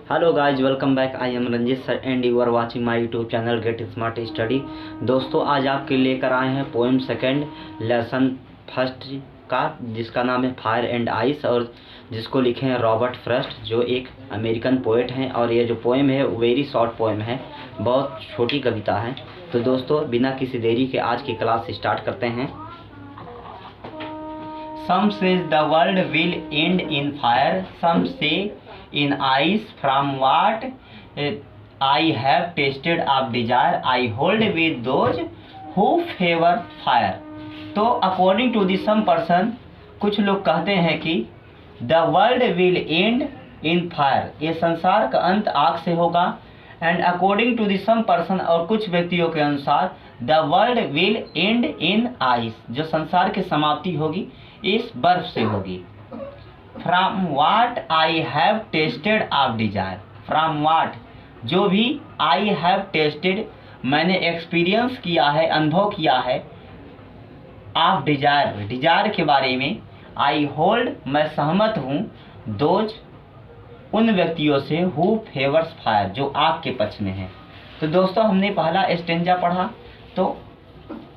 Hello guys, welcome back. I am Ranjit sir and you are watching my YouTube channel get smart study. दोस्तों, आज आपके लेकर आए हैं पोएम सेकंड लेसन फर्स्ट का, जिसका नाम है फायर एंड आइस और जिसको लिखे हैं रॉबर्ट फ्रॉस्ट, जो एक अमेरिकन पोएट हैं। और ये जो पोएम है वेरी शॉर्ट पोएम है, बहुत छोटी कविता है। तो दोस्तों, बिना किसी देरी के आज की क्लास स्टार्ट करते हैं। Some says the world will end in fire, some say in ice. From what I have tasted of desire, I hold with those who favor fire. तो according to the some person, कुछ लोग कहते हैं कि the world will end in fire, ये संसार का अंत आग से होगा। And according to the some person, और कुछ व्यक्तियों के अनुसार the world will end in ice, जो संसार की समाप्ति होगी इस बर्फ से होगी। From what I have tasted of desire, from what जो भी आई हैव टेस्टेड मैंने एक्सपीरियंस किया है, अनुभव किया है, ऑफ डिजायर डिजायर के बारे में, आई होल्ड मैं सहमत हूँ, दोज उन व्यक्तियों से हु फेवर्स फायर, जो आग के पक्ष में है। तो दोस्तों, हमने पहला स्टेंजा पढ़ा। तो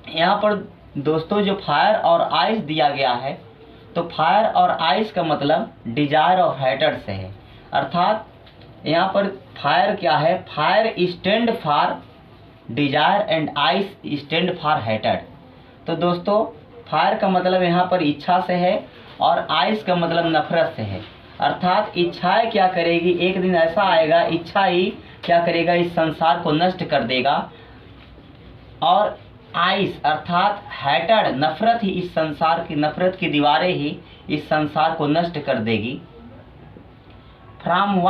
यहाँ पर दोस्तों जो फायर और आइस दिया गया है, तो फायर और आइस का मतलब डिजायर और हेटर से है। अर्थात यहाँ पर फायर क्या है, fire stand for desire and ice stand for hatred. तो दोस्तों, फायर का मतलब यहाँ पर इच्छा से है और आइस का मतलब नफरत से है। अर्थात इच्छाएं क्या करेगी, एक दिन ऐसा आएगा इच्छा ही क्या करेगा, इस संसार को नष्ट कर देगा। और आइस अर्थात हैटर्ड नफरत ही इस संसार की, नफरत की दीवारें ही इस संसार को नष्ट कर देगी। फ्रॉम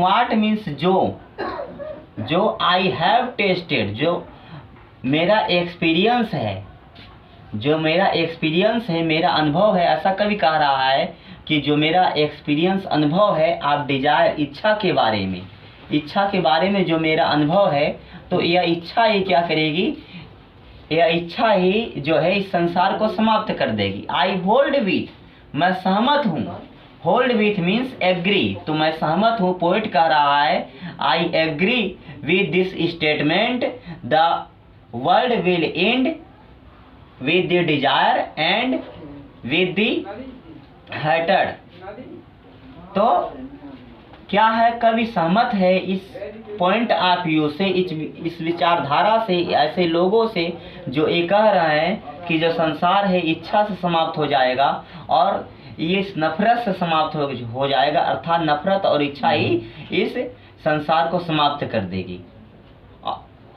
वाट मीन्स जो आई हैव टेस्टेड, जो मेरा एक्सपीरियंस है, जो मेरा एक्सपीरियंस है, मेरा अनुभव है। ऐसा कभी कह रहा है कि जो मेरा एक्सपीरियंस अनुभव है आप डिजायर इच्छा के बारे में, इच्छा के बारे में जो मेरा अनुभव है, तो यह इच्छा ही क्या करेगी, यह इच्छा ही जो है इस संसार को समाप्त कर देगी। आई होल्ड विथ, मैं सहमत हूँ, होल्ड विथ मीन्स एग्री, तो मैं सहमत हूँ। पोएट कह रहा है I agree with this statement, the world will end with the desire and with the hatred. तो क्या है, कवि सहमत है इस पॉइंट ऑफ व्यू से, इस विचारधारा से, ऐसे लोगों से जो ये कह रहे हैं कि जो संसार है इच्छा से समाप्त हो जाएगा और ये इस नफरत से समाप्त हो जाएगा। अर्थात नफरत और इच्छा ही इस संसार को समाप्त कर देगी।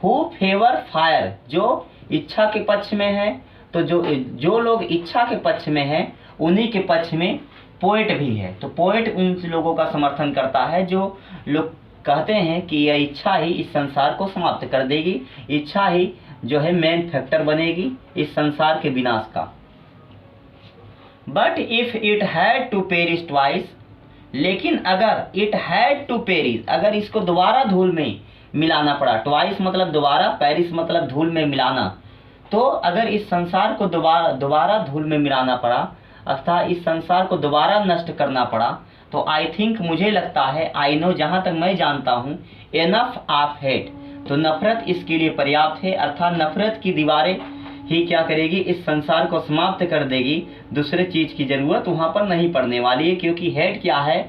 हु फेवर फायर, जो इच्छा के पक्ष में है, तो जो लोग इच्छा के पक्ष में हैं उन्हीं के पक्ष में पोएट भी है। तो पोएट उन लोगों का समर्थन करता है जो लोग कहते हैं कि यह इच्छा ही इस संसार को समाप्त कर देगी, इच्छा ही जो है मेन फैक्टर बनेगी इस संसार के विनाश का। But if it had to perish twice, लेकिन अगर इट हैड टू पेरिश, अगर इसको दोबारा धूल में मिलाना पड़ा, ट्वाइस मतलब दोबारा, पेरिस मतलब धूल में मिलाना, तो अगर इस संसार को दोबारा धूल में मिलाना पड़ा, अर्थात इस संसार को दोबारा नष्ट करना पड़ा, तो आई थिंक मुझे लगता है, आई नो जहाँ तक मैं जानता हूँ, एनफ ऑफ हेट, तो नफरत इसके लिए पर्याप्त है। अर्थात नफरत की दीवारें ही क्या करेगी, इस संसार को समाप्त कर देगी। दूसरे चीज की जरूरत वहाँ पर नहीं पड़ने वाली है, क्योंकि हेट क्या है,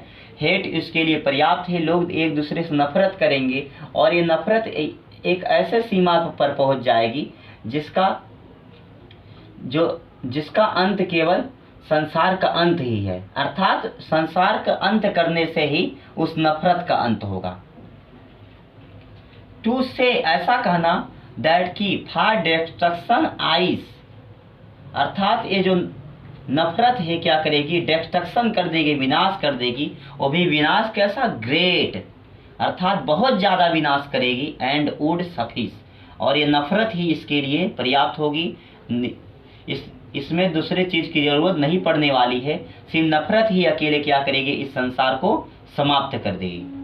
हेट इसके लिए पर्याप्त है। लोग एक दूसरे से नफरत करेंगे और ये नफरत एक ऐसे सीमा पर पहुँच जाएगी जिसका अंत केवल संसार का अंत ही है। अर्थात संसार का अंत करने से ही उस नफरत का अंत होगा। टू से ऐसा कहना, दैट की फॉर डिस्ट्रक्शन आइस, अर्थात ये जो नफरत है क्या करेगी, डिस्ट्रक्शन कर देगी, विनाश कर देगी। वो भी विनाश कैसा, ग्रेट, अर्थात बहुत ज्यादा विनाश करेगी। एंड वुड सफिश, और ये नफरत ही इसके लिए पर्याप्त होगी। इसमें दूसरे चीज की जरूरत नहीं पड़ने वाली है, सिर्फ नफरत ही अकेले क्या करेगी, इस संसार को समाप्त कर देगी।